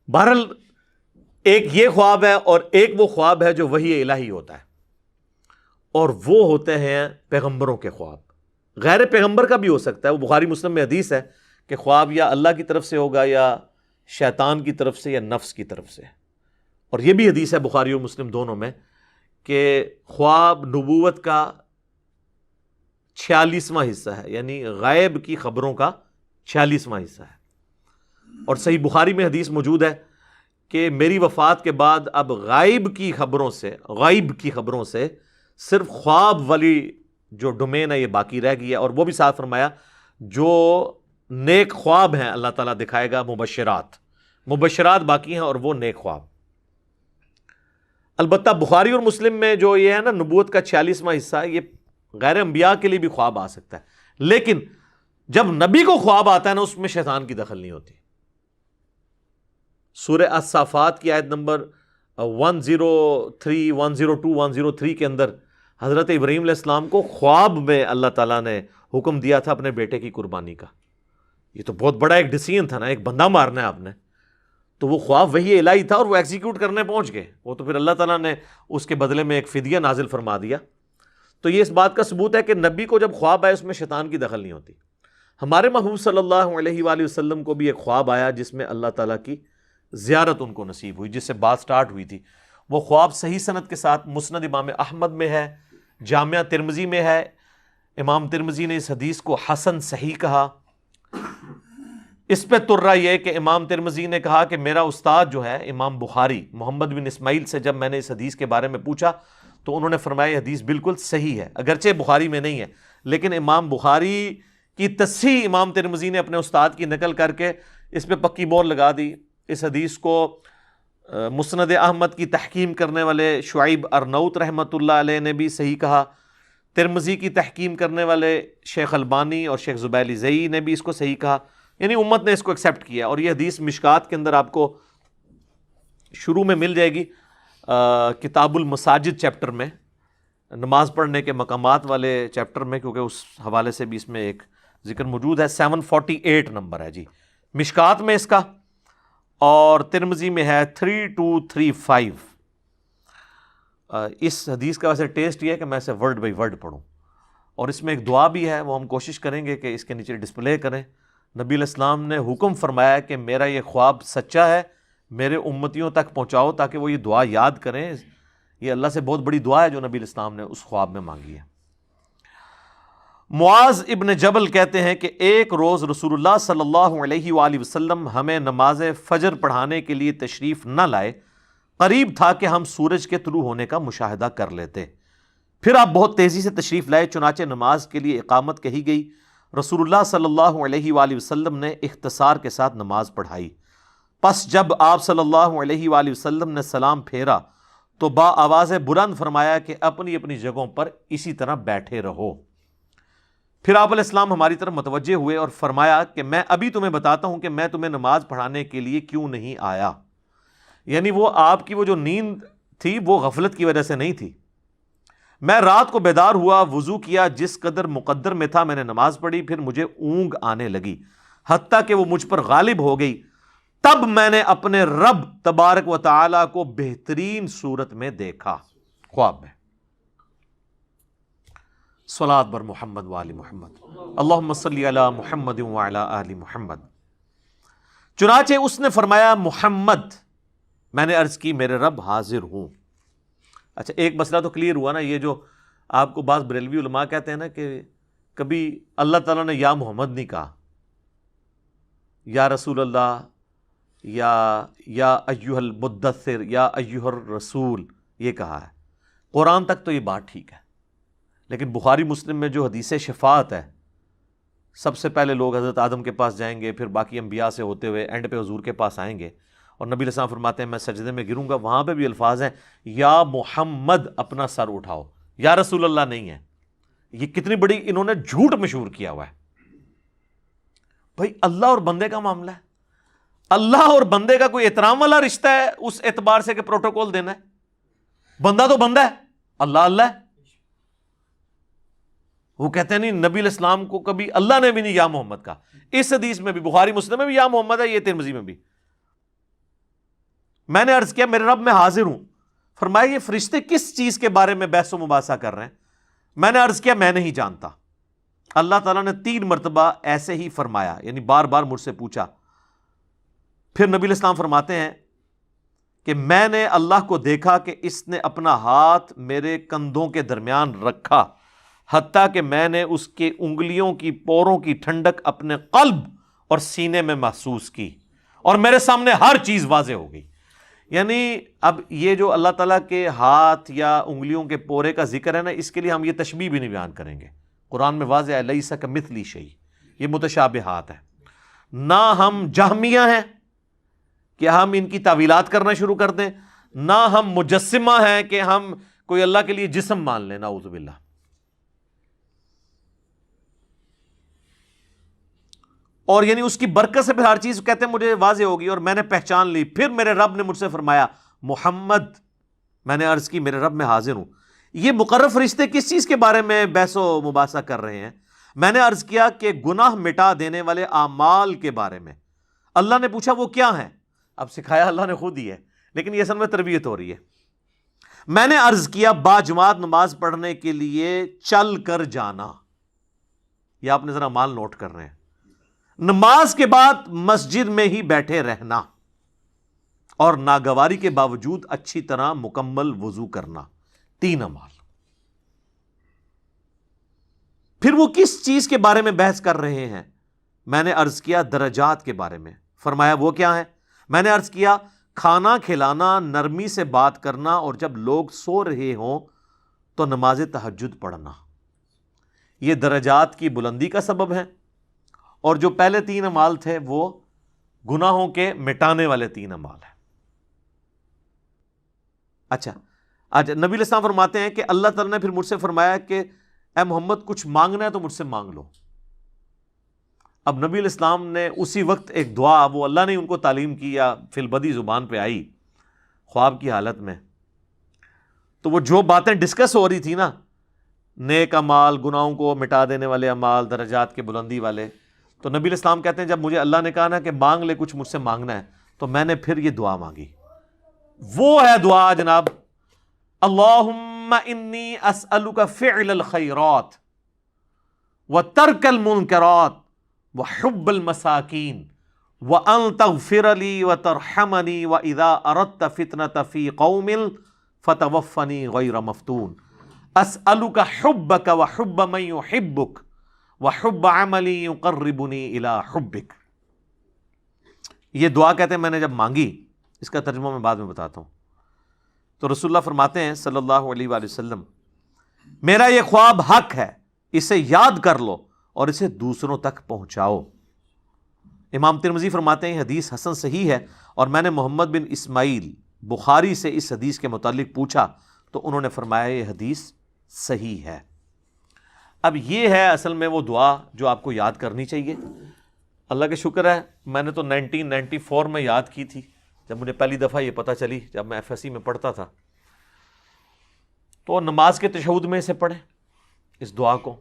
بہرحال ایک یہ خواب ہے اور ایک وہ خواب ہے جو وحی الہی ہوتا ہے، اور وہ ہوتے ہیں پیغمبروں کے خواب۔ غیر پیغمبر کا بھی ہو سکتا ہے، وہ بخاری مسلم میں حدیث ہے کہ خواب یا اللہ کی طرف سے ہوگا یا شیطان کی طرف سے یا نفس کی طرف سے، اور یہ بھی حدیث ہے بخاری اور مسلم دونوں میں کہ خواب نبوت کا 46واں حصہ ہے، یعنی غائب کی خبروں کا 46واں حصہ ہے۔ اور صحیح بخاری میں حدیث موجود ہے کہ میری وفات کے بعد اب غائب کی خبروں سے صرف خواب والی جو ڈومین ہے یہ باقی رہ گئی ہے، اور وہ بھی ساتھ فرمایا جو نیک خواب ہیں اللہ تعالیٰ دکھائے گا، مبشرات باقی ہیں اور وہ نیک خواب۔ البتہ بخاری اور مسلم میں جو یہ ہے نا نبوت کا 46واں حصہ ہے، یہ غیر انبیاء کے لیے بھی خواب آ سکتا ہے، لیکن جب نبی کو خواب آتا ہے نا اس میں شیطان کی دخل نہیں ہوتی۔ سورہ الصافات کی آیت نمبر 103 102 103 کے اندر حضرت ابراہیم علیہ السلام کو خواب میں اللہ تعالیٰ نے حکم دیا تھا اپنے بیٹے کی قربانی کا۔ یہ تو بہت بڑا ایک ڈیسیژن تھا نا، ایک بندہ مارنا ہے آپ نے، تو وہ خواب وہی الہی تھا اور وہ ایگزیکیوٹ کرنے پہنچ گئے، وہ تو پھر اللہ تعالیٰ نے اس کے بدلے میں ایک فدیہ نازل فرما دیا۔ تو یہ اس بات کا ثبوت ہے کہ نبی کو جب خواب آئے اس میں شیطان کی دخل نہیں ہوتی۔ ہمارے محبوب صلی اللہ علیہ وآلہ وسلم کو بھی ایک خواب آیا جس میں اللہ تعالیٰ کی زیارت ان کو نصیب ہوئی، جس سے بات سٹارٹ ہوئی تھی۔ وہ خواب صحیح سند کے ساتھ مسند امام احمد میں ہے، جامعہ ترمذی میں ہے۔ امام ترمذی نے اس حدیث کو حسن صحیح کہا۔ اس پہ ترا یہ کہ امام ترمذی نے کہا کہ میرا استاد جو ہے امام بخاری محمد بن اسماعیل سے جب میں نے اس حدیث کے بارے میں پوچھا تو انہوں نے فرمایا یہ حدیث بالکل صحیح ہے، اگرچہ بخاری میں نہیں ہے، لیکن امام بخاری کی تصحیح امام ترمذی نے اپنے استاد کی نقل کر کے اس پہ پکی مور لگا دی۔ اس حدیث کو مسند احمد کی تحکیم کرنے والے شعیب ارنوت رحمۃ اللہ علیہ نے بھی صحیح کہا، ترمذی کی تحکیم کرنے والے شیخ البانی اور شیخ زبیلی زئی نے بھی اس کو صحیح کہا، یعنی امت نے اس کو ایکسیپٹ کیا۔ اور یہ حدیث مشکات کے اندر آپ کو شروع میں مل جائے گی، کتاب المساجد چیپٹر میں، نماز پڑھنے کے مقامات والے چیپٹر میں، کیونکہ اس حوالے سے بھی اس میں ایک ذکر موجود ہے۔ 748 نمبر ہے جی مشکات میں اس کا، اور ترمذی میں ہے 3235۔ اس حدیث کا ویسے ٹیسٹ یہ ہے کہ میں اسے ورڈ بائی ورڈ پڑھوں، اور اس میں ایک دعا بھی ہے، وہ ہم کوشش کریں گے کہ اس کے نیچے ڈسپلے کریں۔ نبی علیہ السلام نے حکم فرمایا کہ میرا یہ خواب سچا ہے، میرے امتیوں تک پہنچاؤ تاکہ وہ یہ دعا یاد کریں۔ یہ اللہ سے بہت بڑی دعا ہے جو نبی علیہ السلام نے اس خواب میں مانگی ہے۔ معاذ ابن جبل کہتے ہیں کہ ایک روز رسول اللہ صلی اللہ علیہ وآلہ وسلم ہمیں نماز فجر پڑھانے کے لیے تشریف نہ لائے، قریب تھا کہ ہم سورج کے طلوع ہونے کا مشاہدہ کر لیتے۔ پھر آپ بہت تیزی سے تشریف لائے، چنانچہ نماز کے لیے اقامت کہی گئی۔ رسول اللہ صلی اللہ علیہ وآلہ وسلم نے اختصار کے ساتھ نماز پڑھائی۔ پس جب آپ صلی اللہ علیہ وآلہ وسلم نے سلام پھیرا تو با آواز بلند فرمایا کہ اپنی اپنی جگہوں پر اسی طرح بیٹھے رہو۔ پھر آپ علیہ السلام ہماری طرف متوجہ ہوئے اور فرمایا کہ میں ابھی تمہیں بتاتا ہوں کہ میں تمہیں نماز پڑھانے کے لیے کیوں نہیں آیا۔ یعنی وہ آپ کی وہ جو نیند تھی وہ غفلت کی وجہ سے نہیں تھی۔ میں رات کو بیدار ہوا، وضو کیا، جس قدر مقدر میں تھا میں نے نماز پڑھی، پھر مجھے اونگ آنے لگی حتیٰ کہ وہ مجھ پر غالب ہو گئی۔ تب میں نے اپنے رب تبارک و تعالی کو بہترین صورت میں دیکھا، خواب میں۔ صلاۃ بر محمد وآل محمد، اللہم صلی علی محمد وعلی آل محمد۔ چنانچہ اس نے فرمایا محمد، میں نے عرض کی میرے رب حاضر ہوں۔ اچھا ایک مسئلہ تو کلیئر ہوا نا، یہ جو آپ کو بعض بریلوی علماء کہتے ہیں نا کہ کبھی اللہ تعالیٰ نے یا محمد نہیں کہا، یا رسول اللہ، یا ایھا المدثر، یا ایھا الرسول، یہ کہا ہے۔ قرآن تک تو یہ بات ٹھیک ہے، لیکن بخاری مسلم میں جو حدیث شفاعت ہے، سب سے پہلے لوگ حضرت آدم کے پاس جائیں گے، پھر باقی انبیاء سے ہوتے ہوئے اینڈ پہ حضور کے پاس آئیں گے، اور نبی علیہ السلام فرماتے ہیں میں سجدے میں گروں گا، وہاں پہ بھی الفاظ ہیں یا محمد اپنا سر اٹھاؤ، یا رسول اللہ نہیں ہے۔ یہ کتنی بڑی انہوں نے جھوٹ مشہور کیا ہوا ہے۔ بھائی اللہ اور بندے کا معاملہ ہے، اللہ اور بندے کا کوئی احترام والا رشتہ ہے اس اعتبار سے کہ پروٹوکول دینا ہے؟ بندہ تو بندہ ہے، اللہ اللہ ہے۔ وہ کہتے ہیں نہیں، نبی علیہ السلام کو کبھی اللہ نے بھی نہیں یا محمد کا۔ اس حدیث میں بھی، بخاری مسلم میں بھی یا محمد ہے، یہ ترمذی میں بھی۔ میں نے عرض کیا میرے رب میں حاضر ہوں. فرمایا یہ فرشتے کس چیز کے بارے میں بحث و مباحثہ کر رہے ہیں؟ میں نے عرض کیا میں نہیں جانتا. اللہ تعالیٰ نے 3 مرتبہ ایسے ہی فرمایا، یعنی بار بار مجھ سے پوچھا. پھر نبی علیہ السلام فرماتے ہیں کہ میں نے اللہ کو دیکھا کہ اس نے اپنا ہاتھ میرے کندھوں کے درمیان رکھا، حتیٰ کہ میں نے اس کے انگلیوں کی پوروں کی ٹھنڈک اپنے قلب اور سینے میں محسوس کی، اور میرے سامنے ہر چیز واضح ہو گئی. یعنی اب یہ جو اللہ تعالیٰ کے ہاتھ یا انگلیوں کے پورے کا ذکر ہے نا، اس کے لیے ہم یہ تشبیہ بھی نہیں بیان کریں گے. قرآن میں واضح ہے لیس کمثلہ شیء، یہ متشابہات ہے. نہ ہم جہمیہ ہیں کہ ہم ان کی تعویلات کرنا شروع کر دیں، نہ ہم مجسمہ ہیں کہ ہم کوئی اللہ کے لیے جسم مان لیں، نعوذ باللہ. اور یعنی اس کی برکت سے پھر ہر چیز کہتے ہیں مجھے واضح ہوگی اور میں نے پہچان لی. پھر میرے رب نے مجھ سے فرمایا محمد، میں نے عرض کی میرے رب میں حاضر ہوں. یہ مقرر فرشتے کس چیز کے بارے میں بحث و مباحثہ کر رہے ہیں؟ میں نے عرض کیا کہ گناہ مٹا دینے والے اعمال کے بارے میں. اللہ نے پوچھا وہ کیا ہیں؟ اب سکھایا اللہ نے خود ہی ہے، لیکن یہ اصل میں تربیت ہو رہی ہے. میں نے عرض کیا باجماعت نماز پڑھنے کے لیے چل کر جانا. یہ آپ نے ذرا مال نوٹ کر رہے ہیں. نماز کے بعد مسجد میں ہی بیٹھے رہنا، اور ناگواری کے باوجود اچھی طرح مکمل وضو کرنا. 3 اعمال. پھر وہ کس چیز کے بارے میں بحث کر رہے ہیں؟ میں نے عرض کیا درجات کے بارے میں. فرمایا وہ کیا ہے؟ میں نے عرض کیا کھانا کھلانا، نرمی سے بات کرنا، اور جب لوگ سو رہے ہوں تو نماز تہجد پڑھنا. یہ درجات کی بلندی کا سبب ہے. اور جو پہلے 3 اعمال تھے وہ گناہوں کے مٹانے والے 3 اعمال ہیں. اچھا، آج نبی علیہ السلام فرماتے ہیں کہ اللہ تعالیٰ نے پھر مجھ سے فرمایا کہ اے محمد کچھ مانگنا ہے تو مجھ سے مانگ لو. اب نبی علیہ السلام نے اسی وقت ایک دعا، وہ اللہ نے ان کو تعلیم کی یا فی البدی زبان پہ آئی خواب کی حالت میں، تو وہ جو باتیں ڈسکس ہو رہی تھی نا، نیک اعمال، گناہوں کو مٹا دینے والے اعمال، درجات کے بلندی والے، تو نبی علیہ السلام کہتے ہیں جب مجھے اللہ نے کہا نا کہ مانگ لے کچھ مجھ سے مانگنا ہے، تو میں نے پھر یہ دعا مانگی. وہ ہے دعا جناب، اللہم انی اسألک فعل الخیرات وترک المنکرات وحب المساکین وان تغفر لی وترحمنی واذا اردت فتنة فی قوم فتوفنی غیر مفتون. اسألک حبک وحب من یحبک وحب عملی یقربنی الی حبک. یہ دعا کہتے ہیں میں نے جب مانگی، اس کا ترجمہ میں بعد میں بتاتا ہوں، تو رسول اللہ فرماتے ہیں صلی اللہ علیہ وآلہ وسلم میرا یہ خواب حق ہے، اسے یاد کر لو اور اسے دوسروں تک پہنچاؤ. امام ترمذی فرماتے ہیں حدیث حسن صحیح ہے، اور میں نے محمد بن اسماعیل بخاری سے اس حدیث کے متعلق پوچھا تو انہوں نے فرمایا یہ حدیث صحیح ہے. اب یہ ہے اصل میں وہ دعا جو آپ کو یاد کرنی چاہیے. اللہ کا شکر ہے میں نے تو 1994 میں یاد کی تھی، جب مجھے پہلی دفعہ یہ پتہ چلی، جب میں FSC میں پڑھتا تھا. تو نماز کے تشہد میں اسے پڑھیں اس دعا کو،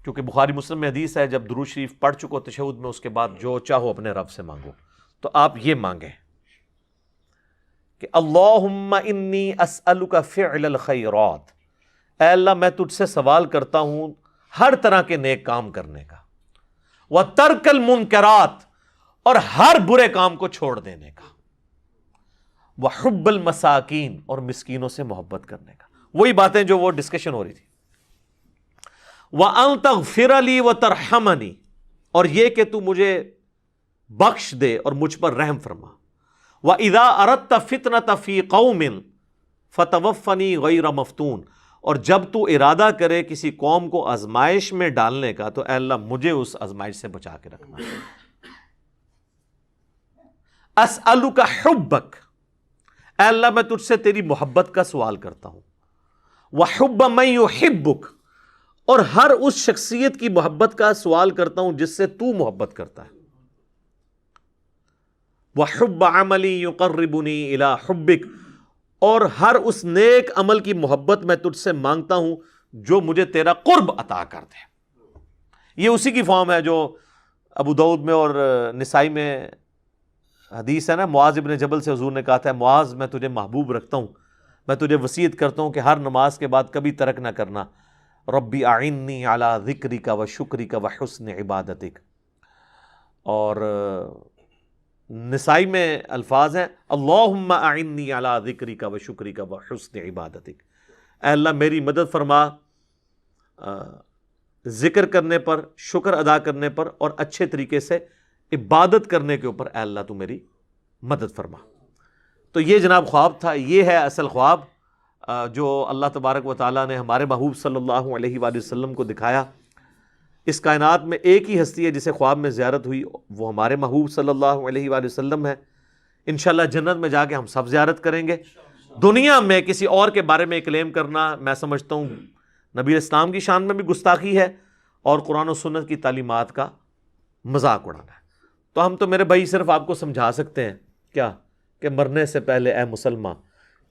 کیونکہ بخاری مسلم میں حدیث ہے جب درود شریف پڑھ چکو تشہد میں، اس کے بعد جو چاہو اپنے رب سے مانگو. تو آپ یہ مانگیں کہ اللہم انی اسألک فعل الخیرات، اے اللہ میں تجھ سے سوال کرتا ہوں ہر طرح کے نیک کام کرنے کا، وترک المنکرات، اور ہر برے کام کو چھوڑ دینے کا، وحب المساکین، اور مسکینوں سے محبت کرنے کا. وہی باتیں جو وہ ڈسکشن ہو رہی تھی. وَأَن تَغْفِرَ لِي وَتَرْحَمَنِي، اور یہ کہ تو مجھے بخش دے اور مجھ پر رحم فرما. وَإِذَا أَرَدْتَ فِتْنَةَ فِي قَوْمٍ فَتَوَفَّنِي غَيْرَ مَفْتُونٍ، اور جب تو ارادہ کرے کسی قوم کو آزمائش میں ڈالنے کا تو اے اللہ مجھے اس آزمائش سے بچا کے رکھنا. اسألک حبک، اے اللہ میں تجھ سے تیری محبت کا سوال کرتا ہوں. وحب من یحبک، اور ہر اس شخصیت کی محبت کا سوال کرتا ہوں جس سے تو محبت کرتا ہے. وحب عملی یقربنی الی حبک، اور ہر اس نیک عمل کی محبت میں تجھ سے مانگتا ہوں جو مجھے تیرا قرب عطا کر دے. یہ اسی کی فارم ہے جو ابو داؤد میں اور نسائی میں حدیث ہے نا، معاذ ابن جبل سے حضور نے کہا تھا معاذ میں تجھے محبوب رکھتا ہوں، میں تجھے وصیت کرتا ہوں کہ ہر نماز کے بعد کبھی ترک نہ کرنا، ربی اعنی علی ذکرک و شکرک و حسن عبادتک۔ اور نسائی میں الفاظ ہیں اللہم اعنی علی ذکرک و شکرک و حسن عبادتک، اے اللہ میری مدد فرما ذکر کرنے پر، شکر ادا کرنے پر، اور اچھے طریقے سے عبادت کرنے کے اوپر، اے اللہ تو میری مدد فرما۔ تو یہ جناب خواب تھا، یہ ہے اصل خواب جو اللہ تبارک و تعالیٰ نے ہمارے محبوب صلی اللہ علیہ وآلہ وسلم کو دکھایا۔ اس کائنات میں ایک ہی ہستی ہے جسے خواب میں زیارت ہوئی، وہ ہمارے محبوب صلی اللہ علیہ وآلہ وسلم ہے۔ انشاءاللہ جنت میں جا کے ہم سب زیارت کریں گے۔ دنیا میں کسی اور کے بارے میں کلیم کرنا میں سمجھتا ہوں نبی اسلام کی شان میں بھی گستاخی ہے اور قرآن و سنت کی تعلیمات کا مذاق اڑانا ہے۔ تو ہم تو میرے بھائی صرف آپ کو سمجھا سکتے ہیں کیا کہ مرنے سے پہلے اے مسلمان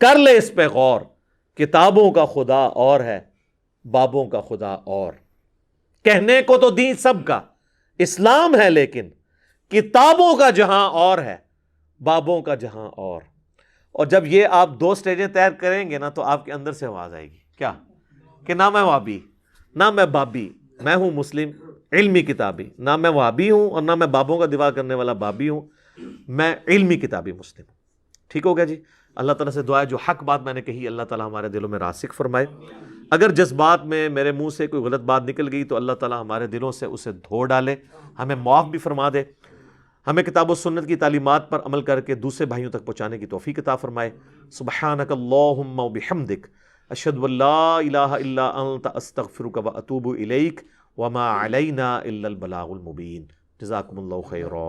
کر لے اس پہ غور، کتابوں کا خدا اور ہے، بابوں کا خدا اور۔ کہنے کو تو دین سب کا اسلام ہے، لیکن کتابوں کا جہاں اور ہے، بابوں کا جہاں اور جب یہ آپ دو سٹیجیں طے کریں گے نا تو آپ کے اندر سے آواز آئے گی کیا کہ نہ میں وہابی نہ میں بابی، میں ہوں مسلم علمی کتابی، نہ میں وہابی ہوں اور نہ میں بابوں کا دفاع کرنے والا بابی ہوں، میں علمی کتابی مسلم ہوں۔ ٹھیک ہو گیا جی؟ اللہ تعالیٰ سے دعا ہے جو حق بات میں نے کہی اللہ تعالیٰ ہمارے دلوں میں راسخ فرمائے، اگر جذبات میں میرے منہ سے کوئی غلط بات نکل گئی تو اللہ تعالیٰ ہمارے دلوں سے اسے دھو ڈالے، ہمیں معاف بھی فرما دے، ہمیں کتاب و سنت کی تعلیمات پر عمل کر کے دوسرے بھائیوں تک پہنچانے کی توفیق عطا فرمائے۔ سبحانک اللہم و بحمدک، اشہد ان لا الہ الا انت، استغفرک و اتوب الیک، وما علینا الا البلاغ المبین۔ جزاکم اللہ خیرا۔